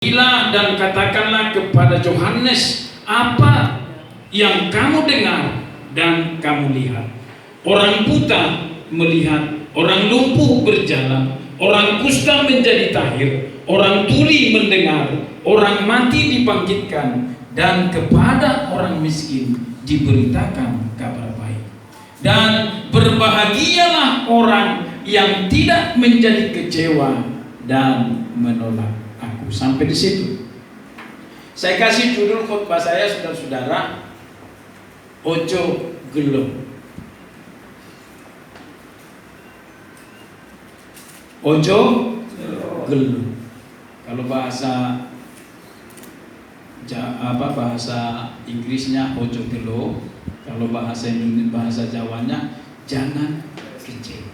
Dan katakanlah kepada Yohanes apa yang kamu dengar dan kamu lihat. Orang buta melihat, orang lumpuh berjalan, orang kusta menjadi tahir, orang tuli mendengar, orang mati dibangkitkan, dan kepada orang miskin diberitakan kabar baik. Dan berbahagialah orang yang tidak menjadi kecewa dan menolak aku. Sampai di situ. Saya kasih judul khotbah saya, saudara-saudara, Ojo Gelo. Ojo Gelo. Kalau bahasa Inggrisnya Ojo Gelo, kalau bahasa Jawanya jangan kecewa.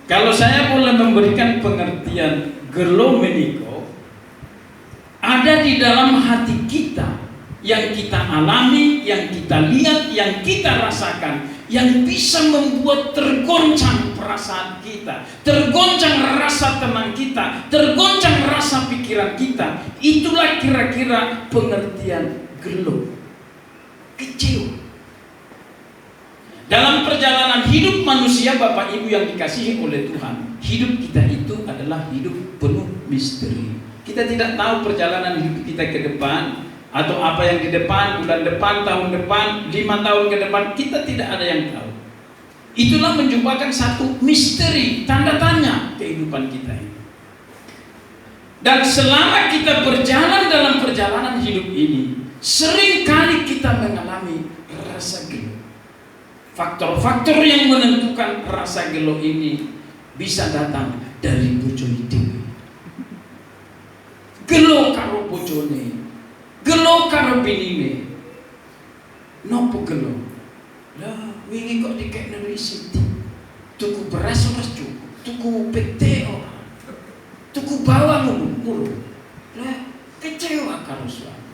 Kalau saya boleh memberikan pengertian gelo meniko, ada di dalam hati kita yang kita alami, yang kita lihat, yang kita rasakan, yang bisa membuat tergoncang perasaan kita, tergoncang rasa tenang kita, tergoncang rasa pikiran kita. Itulah kira-kira pengertian gelo, kecewa. Dalam perjalanan hidup manusia, Bapak Ibu yang dikasihi oleh Tuhan, hidup kita itu adalah hidup penuh misteri. Kita tidak tahu perjalanan hidup kita ke depan, atau apa yang di depan, bulan depan, tahun depan, 5 tahun ke depan, kita tidak ada yang tahu. Itulah menyebabkan satu misteri, tanda tanya kehidupan kita ini. Dan selama kita berjalan dalam perjalanan hidup ini, seringkali kita mengalami rasa gelo. Faktor-faktor yang menentukan rasa gelo ini bisa datang dari bojone dewe. Gelo karo bojone, gelo karo binine. Nopo gelo? Lah, wingi kok dikekno risiti. Tuku beras ora cukup, tuku pete ora. Tuku bawang mulu. Lah, kecewa karo suami.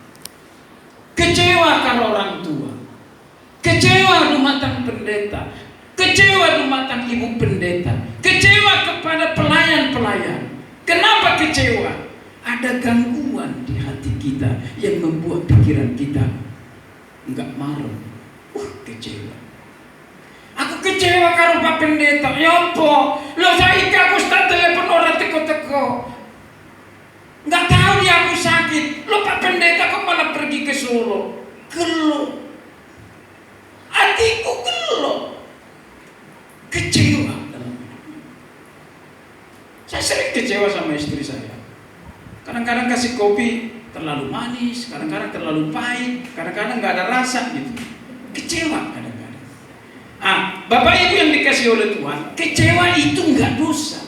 Kecewa karo orang tua. Kecewa dumateng pendeta, kecewa dumateng ibu pendeta, kecewa kepada pelayan-pelayan. Kenapa kecewa? Ada gangguan di hati kita yang membuat pikiran kita enggak marah. Kecewa. Aku kecewa karo Pak Pendeta. Ya apa? Lo saiki aku start telepon orang teko-teko. Enggak tahu dia aku sakit. Lo Pak Pendeta kok malah pergi ke Solo. Gelo. Hatiku gelo, kecewa dalam hidup. Saya sering kecewa sama istri saya. Kadang-kadang kasih kopi terlalu manis, kadang-kadang terlalu pahit, kadang-kadang nggak ada rasa gitu. Kecewa kadang-kadang. Bapak Ibu yang dikasih oleh Tuhan, kecewa itu nggak dosa.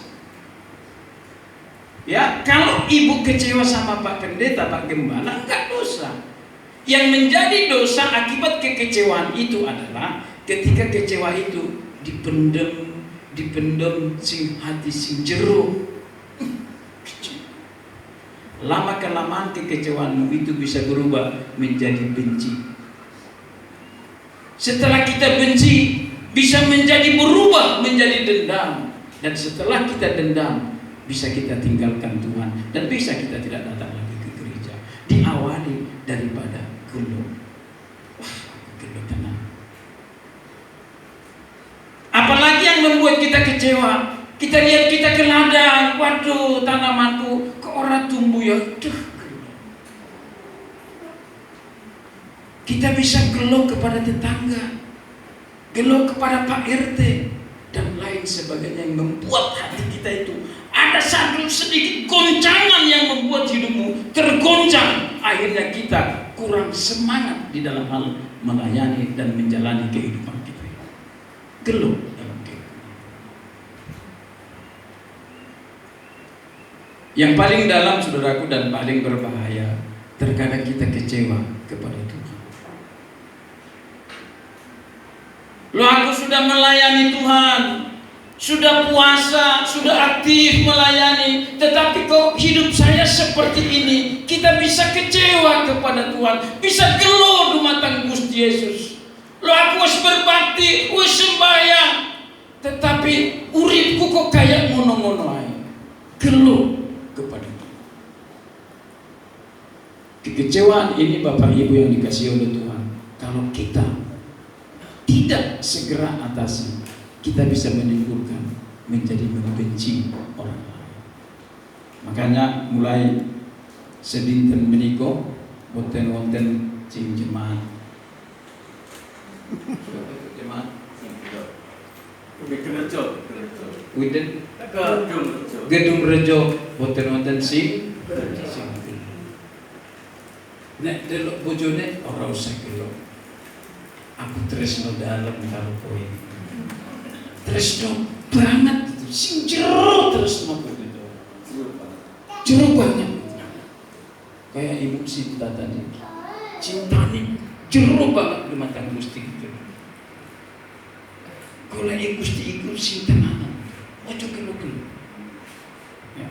Ya, kalau ibu kecewa sama Pak Pendeta, Pak Gembala, nggak dosa. Yang menjadi dosa akibat kekecewaan itu adalah ketika kecewa itu dipendam sing hati sing jero. Lama kelamaan kekecewaanmu itu bisa berubah menjadi benci. Setelah kita benci, bisa menjadi berubah menjadi dendam. Dan setelah kita dendam, bisa kita tinggalkan Tuhan dan bisa kita tidak datang lagi ke gereja. Diawali daripada gelo. Gelo tenang. Apalagi yang membuat kita kecewa? Kita lihat kita ke ladang, waduh tanamanku kok ora tumbuh ya. Kita bisa gelo kepada tetangga, gelo kepada Pak RT dan lain sebagainya yang membuat hati kita itu ada satu sedikit goncangan yang membuat hidupmu tergoncang. Akhirnya kita kurang semangat di dalam hal melayani dan menjalani kehidupan kita. Gelo dalam kehidupan. Yang paling dalam, saudaraku, dan paling berbahaya, terkadang kita kecewa kepada Tuhan. Loh, aku sudah melayani Tuhan, sudah puasa, sudah aktif melayani, tetapi kok hidup saya seperti ini. Kita bisa kecewa kepada Tuhan, bisa gelo dumateng Gusti Yesus. Loh, aku harus berbakti, harus sembahyang, tetapi uripku kok kayak ngono-ngono ae. Gelo. Kekecewaan ini Bapak Ibu yang dikasihi oleh Tuhan, kalau kita tidak segera atasi, kita bisa menimbulkan menjadi membenci orang lain. Makanya mulai sedinten meniko wonten sing jemaat. Jemaat. Widen Gedung Rejo wonten sing nek delok bojone ora usah gelo. Aku tresno dalem karo kowe. Tresno banget sing jero tresno kowe itu. Jero banget. Kayak Ibu Sinta tadi. Cintane jero banget lumatang Gusti gitu. Golek Gusti iku sing tenanan. Ojo gelo-gelo. Ya.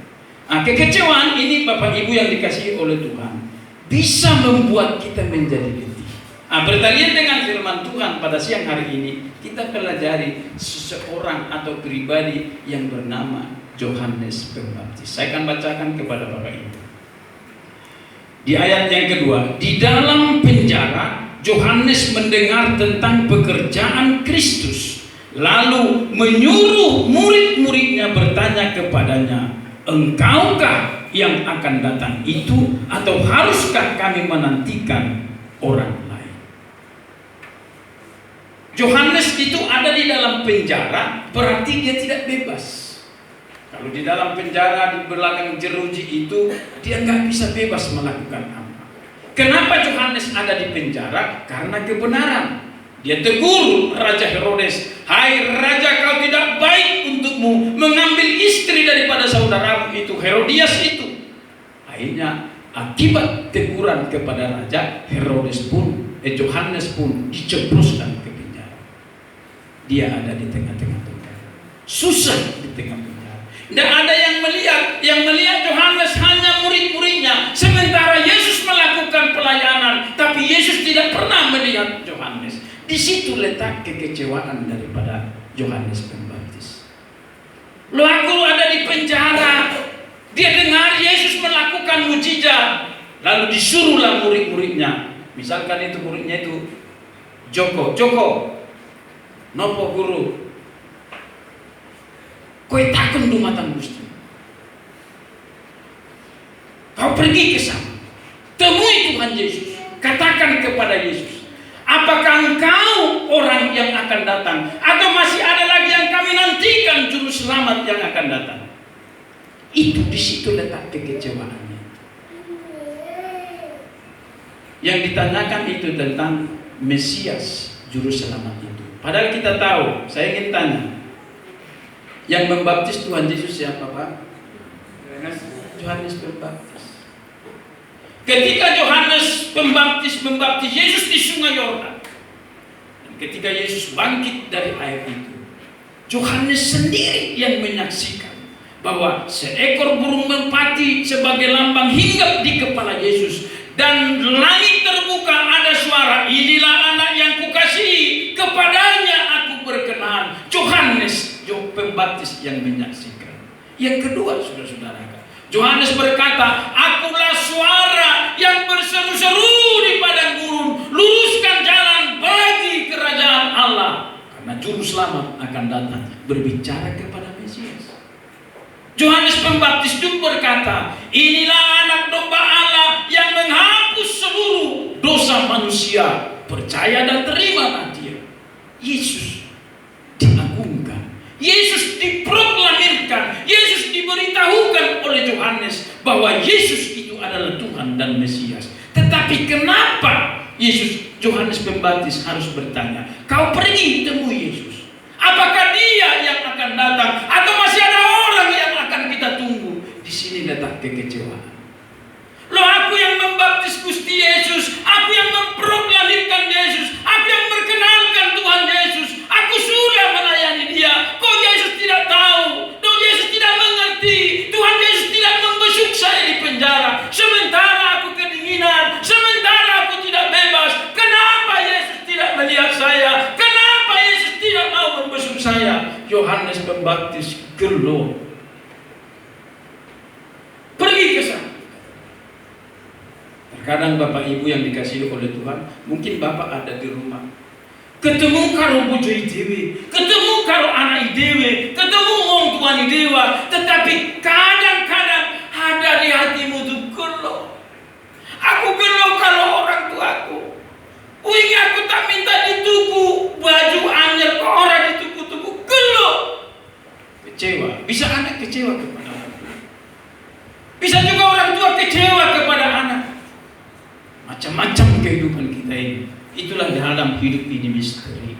Kekecewaan ini Bapak Ibu yang dikasihi oleh Tuhan bisa membuat kita menjadi letih. Bertalian dengan firman Tuhan pada siang hari ini, kita pelajari seseorang atau pribadi yang bernama Yohanes Pembaptis. Saya akan bacakan kepada Bapak Ibu. Di ayat yang kedua, di dalam penjara Yohanes mendengar tentang pekerjaan Kristus, lalu menyuruh murid-muridnya bertanya kepadanya, engkaukah yang akan datang itu, atau haruskah kami menantikan orang lain? Yohanes itu ada di dalam penjara, berarti dia tidak bebas. Kalau di dalam penjara di belakang jeruji itu, dia nggak bisa bebas melakukan apa. Kenapa Yohanes ada di penjara? Karena kebenaran. Dia tegur Raja Herodes, hai Raja, kau tidak baik untukmu mengambil istri daripada saudaramu itu, Herodias itu. Akhirnya akibat teguran kepada Raja, Herodes pun, Yohanes pun diceploskan ke penjara. Dia ada di tengah-tengah penjara, susah di tengah penjara. Tidak ada yang melihat Yohanes hanya murid-muridnya. Sementara Yesus melakukan pelayanan, tapi Yesus tidak pernah melihat Yohanes. Di situ letak kekecewaan daripada Yohanes Pembaptis. Lo aku ada di penjara, dia dengar Yesus melakukan mujizat, lalu disuruhlah murid-muridnya. Misalkan itu muridnya itu Joko, nopo guru, kowe takon dumateng Gusti. Kau pergi ke sana, temui Tuhan Yesus, katakan kepada Yesus, apakah engkau orang yang akan datang, atau masih ada lagi yang kami nantikan juru selamat yang akan datang? Itu di situ letak kekecewaannya. Yang ditanyakan itu tentang Mesias juru selamat itu. Padahal kita tahu, saya ingin tanya, yang membaptis Tuhan Yesus siapa, Pak? Yohanes Pembaptis. Ketika Yohanes Pembaptis membaptis Yesus di Sungai Yordan, dan ketika Yesus bangkit dari air itu, Yohanes sendiri yang menyaksikan bahwa seekor burung merpati sebagai lambang hinggap di kepala Yesus, dan langit terbuka, ada suara, inilah anak yang kukasihi, kepadanya aku berkenan. Yohanes Pembaptis yang menyaksikan. Yang kedua, saudara-saudara, Yohanes berkata, akulah suara yang berseru-seru di padang gurun, luruskan jalan bagi kerajaan Allah. Karena juru selamat akan datang berbicara kepada Mesias. Yohanes Pembaptis itu berkata, inilah anak domba Allah yang menghapus seluruh dosa manusia. Percaya dan terimalah dia. Yesus diagungkan, Yesus diproklamirkan, Yesus diberitahukan oleh Yohanes bahwa Yesus itu adalah Tuhan dan Mesias. Tetapi kenapa Yohanes Pembaptis harus bertanya, kau pergi temui Yesus, apakah dia yang akan datang, atau masih ada orang yang akan kita tunggu? Di sini letak kekecewaan. Loh, aku yang membaptis Gusti Yesus, aku yang memproklamirkan Yesus, aku yang memperkenalkan Tuhan Yesus, aku sudah melayani dia. Kok Yesus tidak tahu? Kok Yesus tidak mengerti? Tuhan Yesus tidak membesuk saya di penjara, sementara aku kedinginan, sementara aku tidak bebas. Kenapa Yesus tidak melihat saya? Kenapa Yesus tidak mau membesuk saya? Yohanes Pembaptis gelo. Pergi ke sana. Terkadang Bapak Ibu yang dikasihi oleh Tuhan, mungkin Bapak ada di rumah, ketemu karo bojo dewe, ketemu karo anak dewe, ketemu wong tuane dewa, tetapi kadang-kadang ada di hatimu tuh gelo. Aku gelo kalau orang tuaku. Wingi aku tak minta dituku baju anyar kok orang dituku-tuku, gelo. Kecewa. Bisa anak kecewa kepada orang tua. Bisa juga orang tua kecewa kepada anak. Macam-macam kehidupan kita ini. Itulah dalam hidup ini misteri.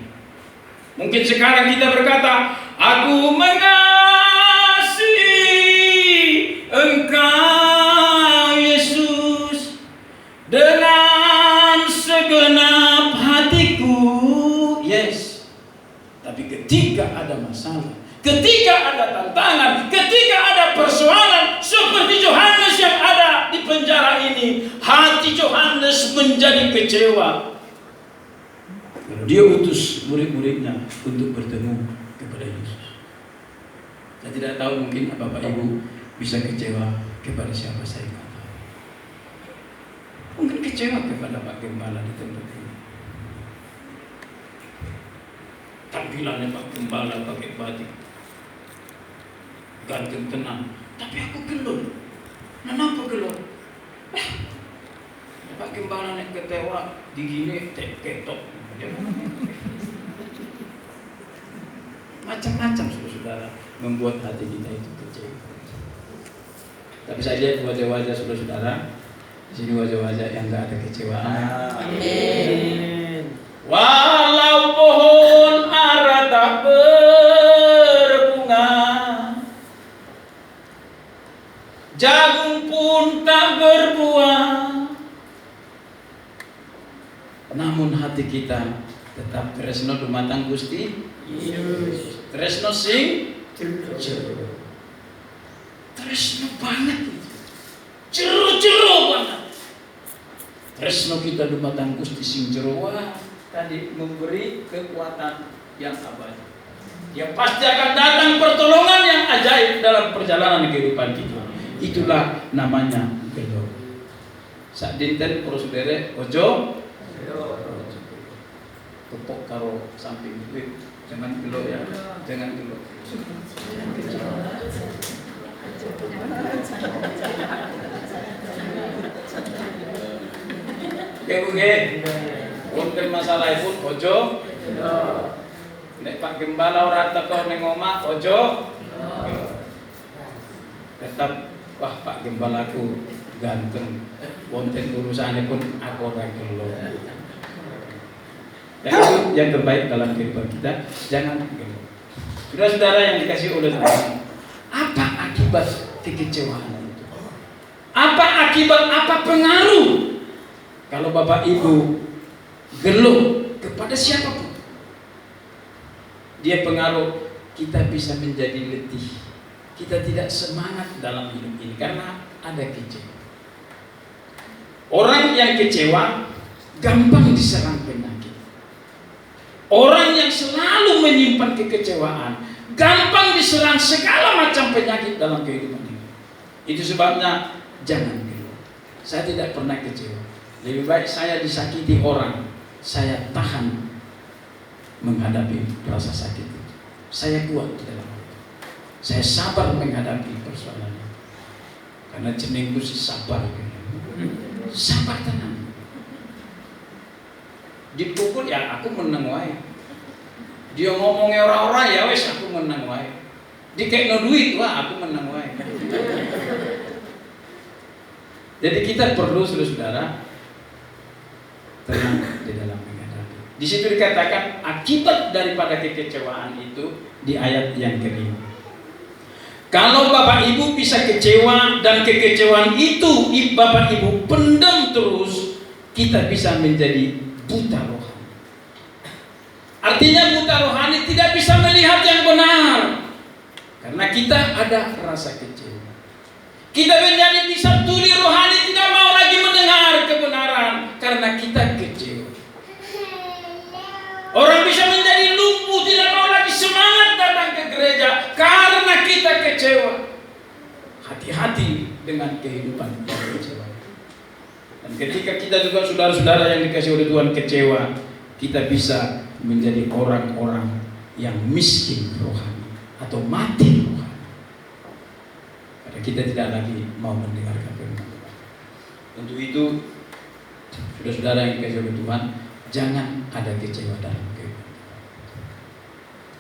Mungkin sekarang kita berkata, aku mengasihi Engkau Yesus dengan segenap hatiku. Yes. Tapi ketika ada masalah, ketika ada tantangan, ketika ada persoalan seperti Yohanes yang ada di penjara ini, hati Yohanes menjadi kecewa. Lalu dia utus murid-muridnya untuk bertemu kepada Yesus. Saya tidak tahu, mungkin Bapak Ibu bisa kecewa kepada siapa saya nggak tahu. Mungkin kecewa kepada Pak Gembala di tempat ini. Tampilannya Pak Gembala pakai batik, ganteng tenang, tapi aku gelo. Kenapa gelo? Pak Gembala nek kecewa digini ketok. Macam-macam saudara membuat hati kita itu kecewa. Tapi saya lihat wajah-wajah saudara, di sini wajah-wajah yang enggak ada kecewaan. Amin. Walau pohon ara tak berbunga, jagung pun tak berbuah, namun hati kita tetap tresno dumateng Gusti Yesus. Tresno sing tresno banget, jero banget. Tresno kita dumateng Gusti sing jero tadi memberi kekuatan yang abadi. Yang pasti akan datang pertolongan yang ajaib dalam perjalanan kehidupan kita. Itulah namanya gelo. Sak dinten para saudara ojo tepuk karo samping duit, jangan gelo ya, jangan gelo. Oke, wonten masalah pun ojo. Nek Pak Gembala ora teko ning omah ojo. Tetap wah Pak Gembalaku ganteng. Wonten urusane pun aku ora gelo. Dan itu yang terbaik dalam kehidupan kita. Jangan gelo. Saudara-saudara yang dikasihi oleh Tuhan, apa akibat kekecewaan itu? Apa akibat, apa pengaruh kalau Bapak Ibu gelo kepada siapapun? Dia pengaruh, kita bisa menjadi letih. Kita tidak semangat dalam hidup ini karena ada kecewa. Orang yang kecewa gampang diserang penyakit. Orang yang selalu menyimpan kekecewaan gampang diserang segala macam penyakit dalam kehidupan ini. Itu sebabnya jangan gelo. Saya tidak pernah kecewa. Lebih baik saya disakiti orang, saya tahan menghadapi rasa sakit itu. Saya kuat di dalam itu. Saya sabar menghadapi persoalan itu. Karena jenengku si sabar. Sabar tenang. Dipukul ya aku menang wae. Dia ngomongnya orang-orang ya wes aku menang wae. Dikekno duit wah aku menang wae. Jadi kita perlu saudara tenang di dalam menghadapi. Di situ dikatakan akibat daripada kekecewaan itu di ayat yang kelima. Kalau Bapak Ibu bisa kecewa dan kekecewaan itu Bapak Ibu pendam terus, kita bisa menjadi buta rohani. Artinya buta rohani tidak bisa melihat yang benar karena kita ada rasa kecewa. Kita menjadi bisa tuli rohani, tidak mau lagi mendengar kebenaran karena kita kecewa. Orang bisa menjadi lumpuh, tidak mau lagi semangat datang ke gereja karena kita kecewa. Hati-hati dengan kehidupan yang kecewa. Dan ketika kita juga saudara-saudara yang dikasih oleh Tuhan kecewa, kita bisa menjadi orang-orang yang miskin rohani atau mati rohani. Karena kita tidak lagi mau mendengarkan firman Tuhan. Untuk itu, saudara-saudara yang dikasih oleh Tuhan, jangan ada kecewa dalam kehidupan.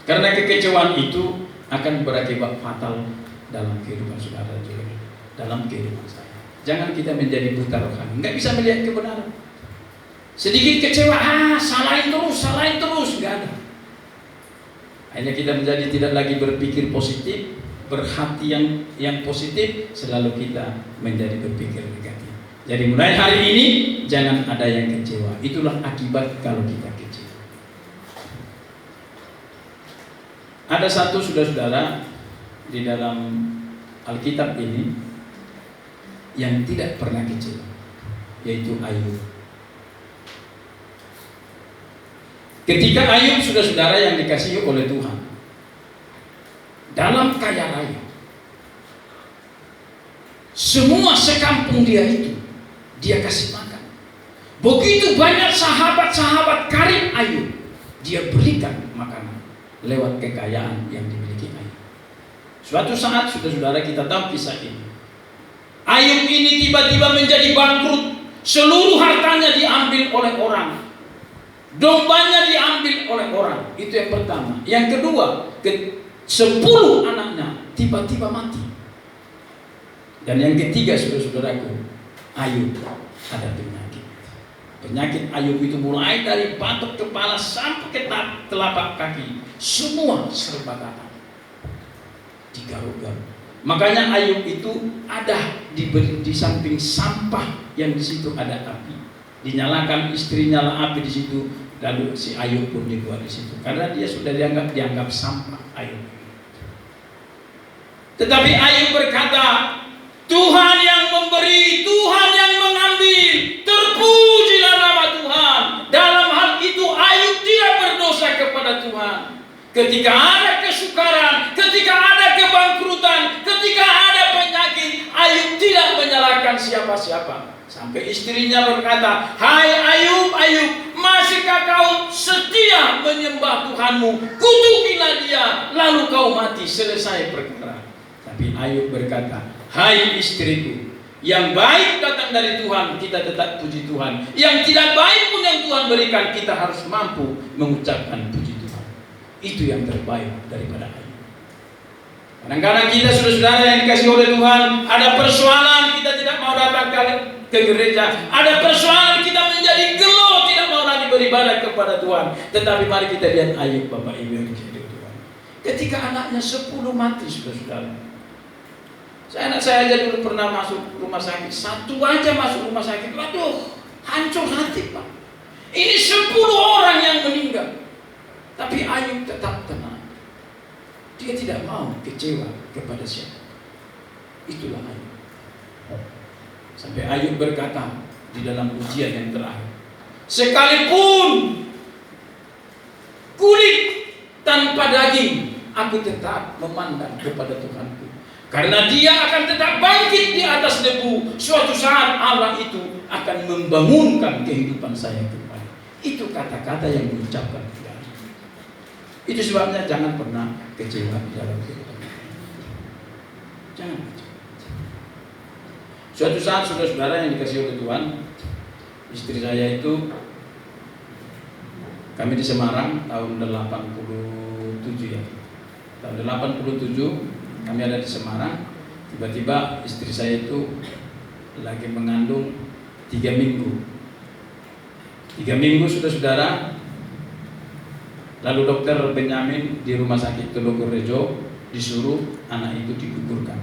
Karena kekecewaan itu akan berakibat fatal dalam kehidupan saudara juga, dalam kehidupan saya. Jangan kita menjadi buta rohani, nggak bisa melihat kebenaran. Sedikit kecewa, salahin terus, nggak ada. Hanya kita menjadi tidak lagi berpikir positif, berhati yang positif, selalu kita menjadi berpikir negatif. Jadi mulai hari ini jangan ada yang kecewa. Itulah akibat kalau kita kecewa. Ada satu saudara-saudara di dalam Alkitab ini yang tidak pernah kecewa, yaitu Ayub. Ketika Ayub saudara-saudara yang dikasihi oleh Tuhan, dalam kaya raya, semua sekampung dia itu dia kasih makan. Begitu banyak sahabat-sahabat karib Ayub, dia berikan makanan lewat kekayaan yang dimiliki Ayub. Suatu saat saudara-saudara kita tahu kisah ini. Ayub ini tiba-tiba menjadi bangkrut. Seluruh hartanya diambil oleh orang, dombanya diambil oleh orang. Itu yang pertama. Yang kedua, 10 anaknya tiba-tiba mati. Dan yang ketiga, saudara-saudaraku, Ayub ada penyakit. Penyakit Ayub itu mulai dari batok kepala sampai ke telapak kaki, semua serba gatal, digaruk-garuk. Makanya Ayub itu ada di samping sampah yang di situ ada api. Dinyalakan, istrinya lah api di situ, lalu si Ayub pun dibuat di situ. Karena dia sudah dianggap sampah Ayub. Tetapi Ayub berkata, Tuhan yang memberi, Tuhan yang mengambil, terpujilah nama Tuhan. Dalam hal itu Ayub tidak berdosa kepada Tuhan. Ketika ada kesukaran, ketika ada kebangkrutan, ketika ada penyakit, Ayub tidak menyalahkan siapa-siapa. Sampai istrinya berkata, hai Ayub, Ayub, masihkah kau setia menyembah Tuhanmu? Kutukilah dia, lalu kau mati, selesai perkara. Tapi Ayub berkata, hai istriku, yang baik datang dari Tuhan, kita tetap puji Tuhan. Yang tidak baik pun yang Tuhan berikan, kita harus mampu mengucapkan puji Tuhan. Itu yang terbaik daripada Ayub. Kadang-kadang kita saudara-saudara yang dikasih oleh Tuhan, ada persoalan kita tidak mau datang ke gereja, ada persoalan kita menjadi gelo, tidak mau lagi beribadah kepada Tuhan. Tetapi mari kita lihat Ayub, Bapak Ibu yang dikasih Tuhan. Ketika anaknya 10 mati, saudara-saudara. Anak saya aja dulu pernah masuk rumah sakit, 1 aja masuk rumah sakit, waduh, hancur hati Pak. Ini 10 orang yang meninggal. Tapi Ayub tetap tenang. Dia tidak mau kecewa kepada siapa. Itulah Ayub. Sampai Ayub berkata di dalam ujian yang terakhir, sekalipun kulit tanpa daging, aku tetap memandang kepada Tuhanku. Karena dia akan tetap bangkit di atas debu. Suatu saat Allah itu akan membangunkan kehidupan saya kembali. Itu kata-kata yang diucapkan. Itu sebabnya jangan pernah kecewa di dalam kehidupan. Jangan kecewa. Suatu saat saudara-saudara yang dikasih oleh Tuhan, istri saya itu, kami di Semarang tahun 87 ya. Tahun 87 kami ada di Semarang. Tiba-tiba istri saya itu lagi mengandung 3 minggu. 3 minggu saudara-saudara. Lalu dokter Benyamin di rumah sakit Tulungagung disuruh anak itu digugurkan.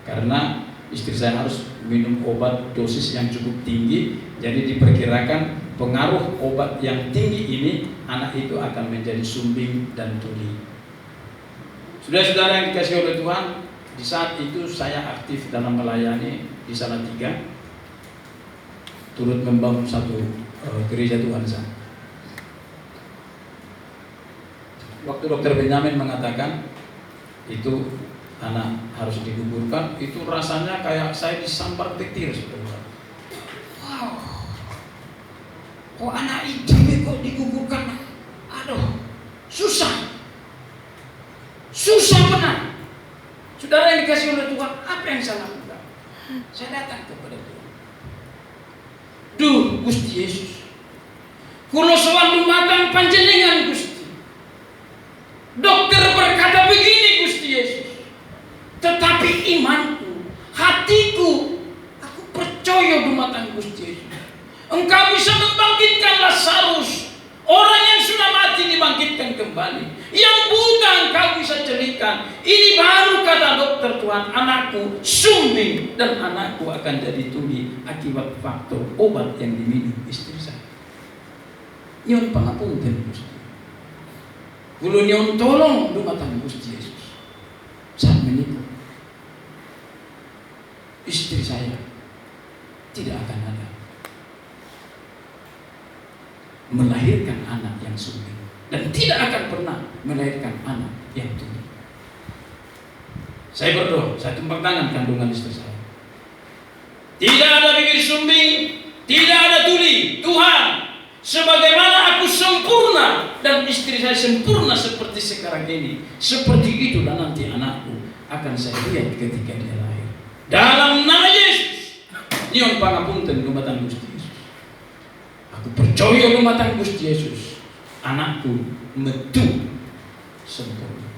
Karena istri saya harus minum obat dosis yang cukup tinggi. Jadi diperkirakan pengaruh obat yang tinggi ini, anak itu akan menjadi sumbing dan tuli. Saudara-saudara yang dikasih oleh Tuhan, di saat itu saya aktif dalam melayani di Salatiga, turut membangun satu gereja Tuhan sana. Waktu dokter Benyamin mengatakan itu anak harus digugurkan, itu rasanya kayak saya disampar petir, saudara. Kok anak itu kok digugurkan? Aduh, susah benar. Saudara yang dikasih oleh Tuhan, apa yang saya lakukan? Saya datang kepada Tuhan. Duh, Gusti Yesus, kulo sowan dumateng panjenengan Gusti. Dokter berkata begini Gusti Yesus, tetapi imanku, hatiku, aku percaya dumateng Gusti Yesus. Engkau bisa membangkitkan Lazarus, orang yang sudah mati dibangkitkan kembali. Yang buta engkau bisa celikan. Ini baru kata dokter Tuhan, anakku sumbing dan anakku akan jadi tuli akibat faktor obat yang diminum istri saya. Nyon pangapunten Gusti. Kulo nyon tolong dumateng Gusti Yesus. Saat menikah, istri saya tidak akan ada melahirkan anak yang sumbing dan tidak akan pernah melahirkan anak yang tuli. Saya berdoa, saya tumpang tangan kandungan istri saya. Tidak ada bibir sumbing, tidak ada tuli. Tuhan, sebagaimana aku sempurna dan istri saya sempurna seperti sekarang ini, seperti itulah nanti anakku akan saya lihat ketika dia lahir. Dalam nama Yesus, nyon pangapunten dumateng Gusti Yesus. Aku percaya dumateng Gusti Yesus, anakku metu sempurna.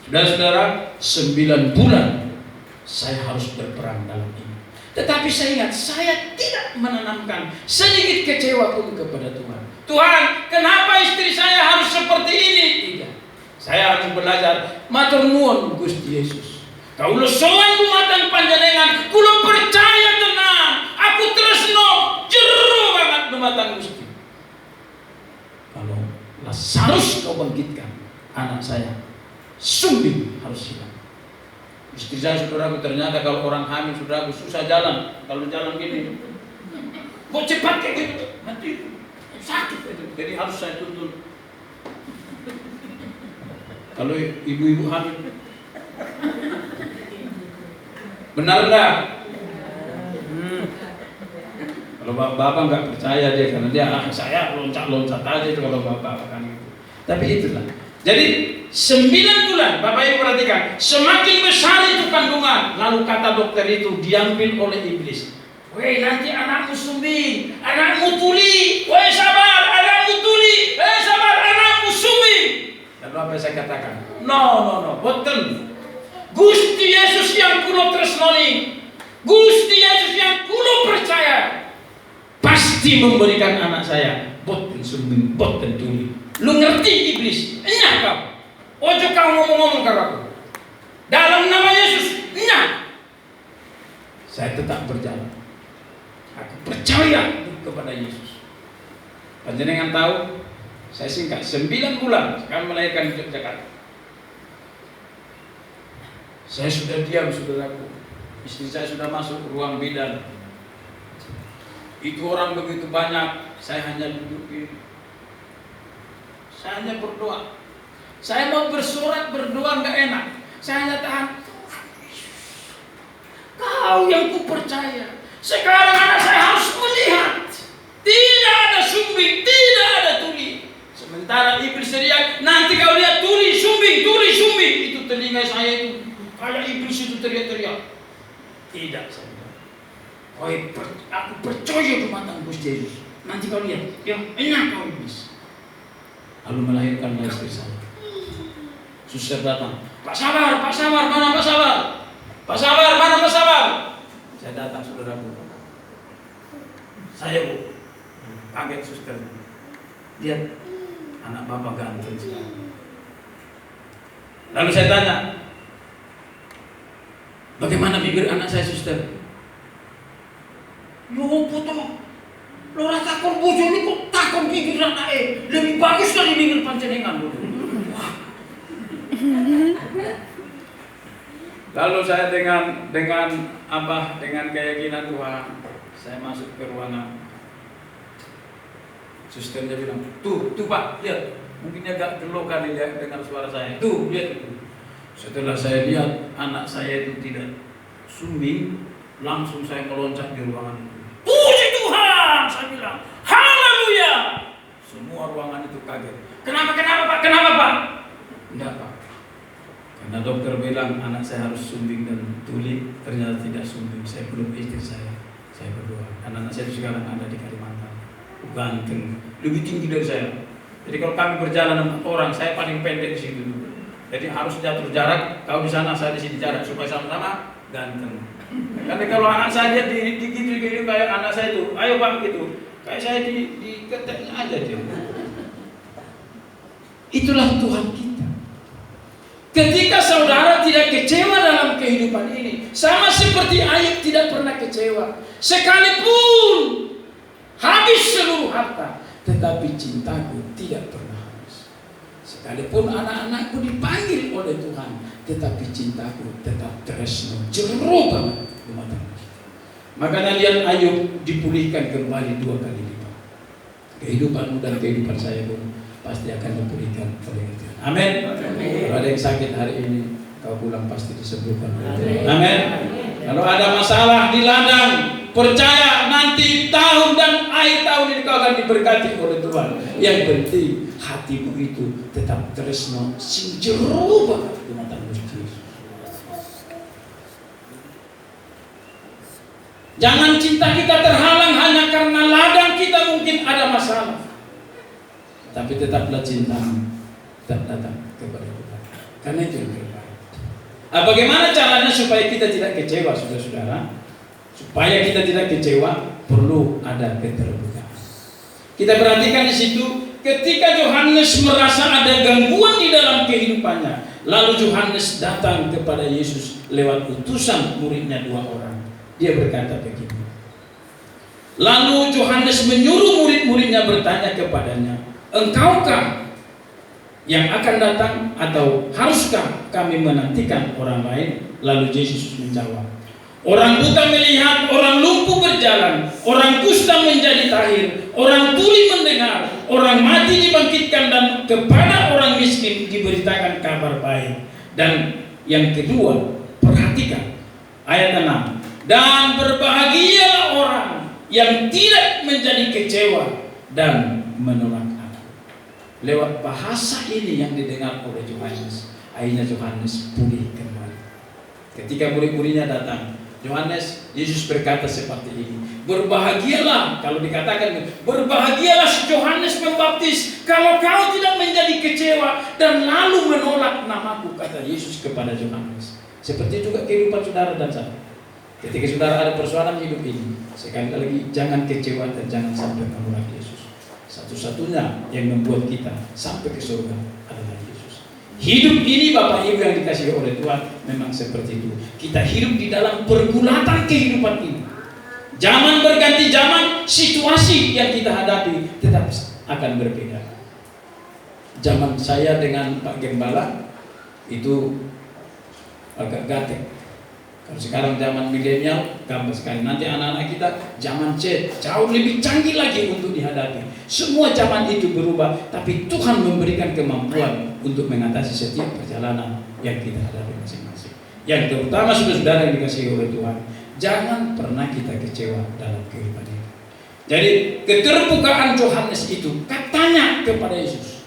Saudara-saudara, 9 bulan saya harus berperang dalam ini. Tetapi saya ingat, saya tidak menanamkan sedikit kecewa pun kepada Tuhan. Tuhan, kenapa istri saya harus seperti ini? Tidak. Saya harus belajar matur nuwun Gusti Yesus. Kaulo sowan dumateng panjenengan, kulo percaya tenang, aku tresno jero banget dumateng Gusti. Kalau Lazarus kau bangkitkan, anak saya sumbing harus hilang. Istri saya, saudaraku, ternyata kalau orang hamil, saudaraku, susah jalan. Kalau jalan gini, kok cepat kayak gitu, nanti sakit itu. Jadi harus saya tuntun. Kalau ibu-ibu hamil, benar enggak? Kalau bapak nggak percaya dia, karena dia saya loncat-loncat aja itu kalau bapak kan gitu. Tapi itulah. Jadi 9 bulan, Bapak Ibu perhatikan, semakin besar itu kandungan, lalu kata dokter itu diambil oleh iblis. Weh, nanti anakmu sumbing, anakmu tuli. Weh, sabar, anakmu tuli. Weh, sabar, anakmu sumbing. Lalu apa saya katakan? No, boten. Gusti Yesus yang kulo tresnoni, Gusti Yesus yang kulo percaya, pasti memberikan anak saya boten sumbing, boten tuli. Lu ngerti iblis? Enyah kau. Ojo kau ngomong-ngomong karo aku. Dalam nama Yesus, enyah. Saya tetap berjalan. Aku percaya kepada Yesus. Panjenengan tahu, saya singkat 9 bulan sekarang melahirkan di Yogyakarta. Saya sudah diam, saudaraku. Istri saya sudah masuk ke ruang bidan. Itu orang begitu banyak, saya hanya dudukin. Saya hanya berdoa. Saya mau bersorak, berdoa nggak enak. Saya hanya tahan. Kau yang ku percaya. Sekarang anak saya harus melihat. Tidak ada sumbing, tidak ada tuli. Sementara iblis teriak, nanti kau lihat tuli, sumbing. Itu telinga saya itu kayak iblis itu teriak-teriak. Tidak, saya bilang. Aku percaya dumateng Gusti Yesus. Nanti kau lihat, yang enak kau iblis. Lalu melahirkan istri saya. Suster datang, Pak Sabar, mana Pak Sabar? Pak Sabar, mana Pak Sabar? Saya datang, saudaraku. Saya, Bu, kaget suster. Lihat, anak bapak ganteng sekali. Lalu saya tanya, bagaimana bibir anak saya, suster? Yo, puto. Lo rata kon bojo ini kok takon bibir anake lebih bagus dari bibir panjenengan. Lalu saya dengan keyakinan Tuhan, saya masuk ke ruangan. Susternya bilang, tuh Pak, lihat, mungkin agak gelo kali ya dengan suara saya. Tuh, lihat itu. Setelah saya lihat anak saya itu tidak sumbing, langsung saya meloncat di ruangan itu. Puji Tuhan, saya bilang, haleluya. Semua ruangan itu kaget. Kenapa Pak? Kenapa Pak? Enggak Pak. Karena dokter bilang anak saya harus sumbing dan tuli, ternyata tidak sumbing. Saya belum istri saya berdoa. Anak-anak saya sekarang ada di Kalimantan, ganteng, lebih tinggi dari saya. Jadi kalau kami berjalan dengan orang, saya paling pendek di situ. Jadi harus jatuh jarak. Kau di sana, saya di sini jarak supaya sama-sama ganteng. Karena kalau anak saya di gitu kayak anak saya itu, ayo Pak gitu, kayak saya di keteknya aja dia. Itulah Tuhan kita. Ketika saudara tidak kecewa dalam kehidupan ini, sama seperti Ayub tidak pernah kecewa, sekalipun habis seluruh harta, tetapi cintaku tidak pernah habis. Sekalipun anak-anakku dipanggil oleh Tuhan, tetapi cintaku tetap tresno, jero banget. Makanya lihat Ayub dipulihkan kembali 2 kali lipat. Kehidupanmu dan kehidupan saya pun pasti akan dipulihkan oleh Tuhan. Amin. Kalau ada yang sakit hari ini, kau pulang pasti disembuhkan. Amin. Kalau ada masalah di ladang, percaya nanti tahun dan akhir tahun ini kau akan diberkati oleh Tuhan. Yang penting hatimu itu tetap tresno sing jero banget di mata Gusti. Jangan cinta kita terhalang hanya karena ladang kita mungkin ada masalah. Tapi tetaplah cintamu tetap datang kepada Tuhan. Karena itu yang terbaik. Bagaimana caranya supaya kita tidak kecewa, saudara-saudara? Supaya kita tidak kecewa, perlu ada keterbukaan. Kita perhatikan di situ, ketika Yohanes merasa ada gangguan di dalam kehidupannya, lalu Yohanes datang kepada Yesus lewat utusan muridnya 2 orang. Dia berkata begini. Lalu Yohanes menyuruh murid-muridnya bertanya kepadanya, engkaukah yang akan datang atau haruskah kami menantikan orang lain? Lalu Yesus menjawab, orang buta melihat, orang lumpuh berjalan, orang kusta menjadi tahir, orang tuli mendengar, orang mati dibangkitkan, dan kepada orang miskin diberitakan kabar baik. Dan yang kedua, perhatikan ayat 6. Dan berbahagialah orang yang tidak menjadi kecewa dan menolak aku. Lewat bahasa ini yang didengar oleh Yohanes, akhirnya Yohanes pulih kembali. Ketika murid-muridnya datang, Yesus berkata seperti ini, berbahagialah, kalau dikatakan berbahagialah si Yohanes Pembaptis kalau kau tidak menjadi kecewa dan lalu menolak namaku, kata Yesus kepada Yohanes. Seperti juga kehidupan saudara dan saya. Ketika saudara ada persoalan hidup ini, sekali lagi jangan kecewa dan jangan sampai menolak Yesus. Satu-satunya yang membuat kita sampai ke surga adalah Yesus. Hidup ini Bapak Ibu yang dikasihi oleh Tuhan memang seperti itu. Kita hidup di dalam pergulatan kehidupan ini. Zaman berganti zaman, situasi yang kita hadapi tetap akan berbeda. Zaman saya dengan Pak Gembala itu agak gatek. Kalau sekarang zaman milenial, gampang sekali. Nanti anak-anak kita zaman chat jauh lebih canggih lagi untuk dihadapi. Semua zaman itu berubah, tapi Tuhan memberikan kemampuan untuk mengatasi setiap perjalanan yang kita hadapi masing-masing. Yang terutama saudara yang dikasihi oleh Tuhan, jangan pernah kita kecewa dalam kehidupan ini. Jadi keterbukaan Yohanes itu katanya kepada Yesus.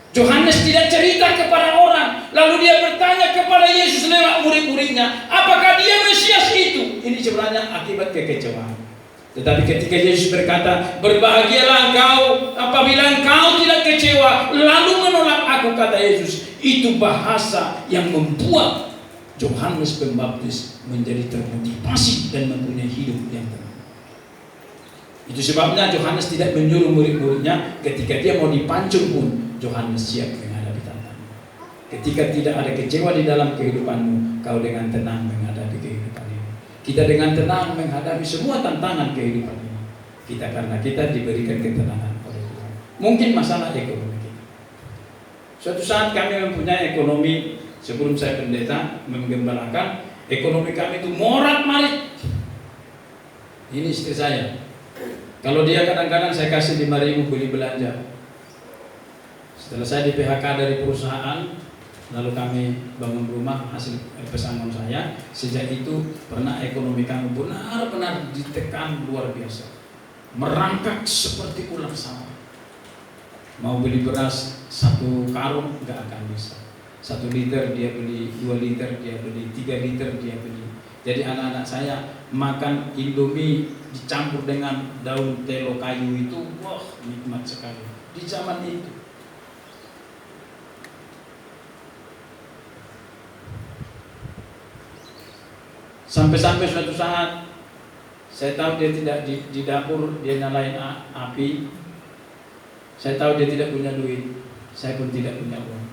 Yohanes tidak cerita kepada orang, lalu dia bertanya kepada Yesus lewat murid-muridnya, apakah dia Mesias itu? Ini sebenarnya akibat kekecewaan. Tetapi ketika Yesus berkata, berbahagialah engkau apabila engkau tidak kecewa lalu menolak aku, kata Yesus, itu bahasa yang membuat Yohanes Pembaptis menjadi termotivasi dan mempunyai hidup yang tenang. Itu sebabnya Yohanes tidak menyuruh murid-muridnya ketika dia mau dipancung pun Yohanes siap menghadapi tantangan. Ketika tidak ada kecewa di dalam kehidupanmu, kau dengan tenang menghadapi kehidupan ini. Kita dengan tenang menghadapi semua tantangan kehidupan ini. Karena kita diberikan ketenangan oleh Tuhan. Mungkin masalah ekonomi kita. Suatu saat kami mempunyai ekonomi, sebelum saya pendeta menggembalakan, ekonomi kami itu morat-marit. Ini istri saya. Kalau dia kadang-kadang saya kasih 5.000 beli belanja. Setelah saya di PHK dari perusahaan, lalu kami bangun rumah hasil pesangon saya. Sejak itu pernah ekonomi kami benar-benar ditekan luar biasa, merangkak seperti ular sawah. Mau beli beras 1 karung nggak akan bisa. 1 liter dia beli, 2 liter dia beli, 3 liter dia beli. Jadi anak-anak saya makan Indomie dicampur dengan daun telo kayu itu, wah nikmat sekali di zaman itu. Sampai-sampai suatu saat saya tahu dia tidak di dapur, dia nyalain api. Saya tahu dia tidak punya duit, saya pun tidak punya uang.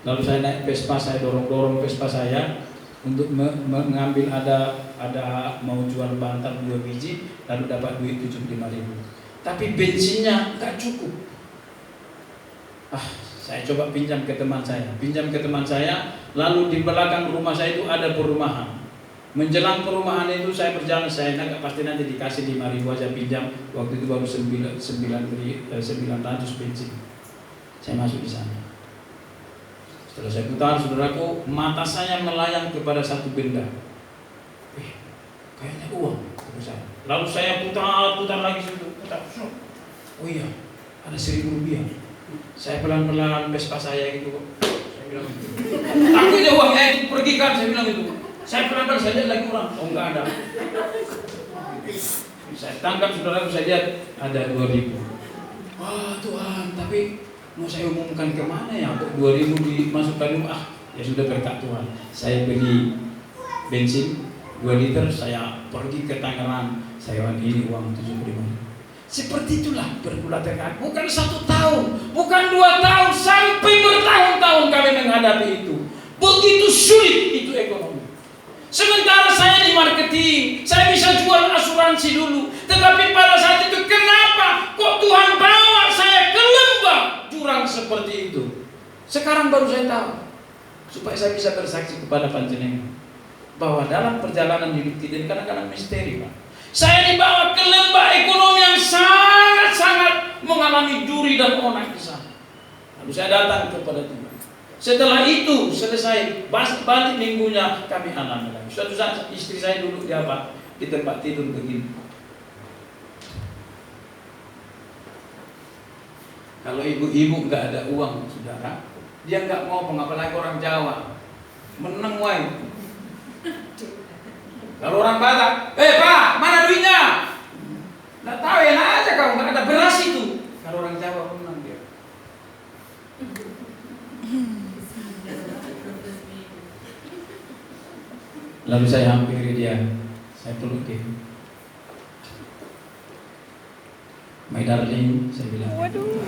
Lalu saya naik Vespa, saya dorong Vespa saya untuk mengambil ada mau jual bantal 2 biji, lalu dapat duit 75.000. Tapi bensinnya nggak cukup. Saya coba pinjam ke teman saya, lalu di belakang rumah saya itu ada perumahan. Menjelang perumahan itu saya berjalan, saya nggak pasti nanti dikasih 5.000 aja pinjam. Waktu itu baru 900 bensin. Saya masuk di sana. Setelah saya putar, saudaraku, mata saya melayang kepada satu benda. Kayaknya uang. Lalu saya putar lagi situ. Oh iya, ada 1.000 rupiah. Saya pelan-pelan Vespa saya gitu. Saya bilang, takutnya uangnya itu pergi kan, saya bilang gitu. Saya pelan-pelan, saya lihat lagi orang, oh enggak ada. Saya tangkap saudara, saya lihat ada 2.000. Wah Tuhan, tapi mau saya umumkan kemana ya? Kok 2.000 dimasukkan rumah? Ya sudah, berkat Tuhan. Saya beli bensin 2 liter, saya pergi ke Tangerang. Saya ini uang 75.000. Seperti itulah pergulatan. Bukan 1 tahun, bukan 2 tahun, sampai bertahun-tahun kami menghadapi itu. Begitu sulit itu ekonomi. Sementara saya di marketing, saya bisa jual asuransi dulu. Tetapi pada saat itu kenapa kok Tuhan bawa saya ke lembah jurang seperti itu? Sekarang baru saya tahu. Supaya saya bisa bersaksi kepada panjenengan bahwa dalam perjalanan hidup kita ini kadang-kadang misteri, Pak. Saya dibawa ke lembah ekonomi yang sangat-sangat mengalami duri dan onak di sana. Lalu saya datang kepada Tuhan. Setelah itu selesai, balik minggunya kami alami lagi. Suatu saat istri saya duduk di tempat tidur begini. Kalau ibu-ibu nggak ada uang, saudara, dia nggak ngomong, apalagi orang Jawa, meneng wae. Kalau orang Batak, Pak, mana duitnya? Nggak tahu, enak aja kamu, nggak ada beras itu. Kalau orang Jawa menang dia. Lalu saya hampiri dia, saya peluk dia. My darling, saya bilang. Waduh.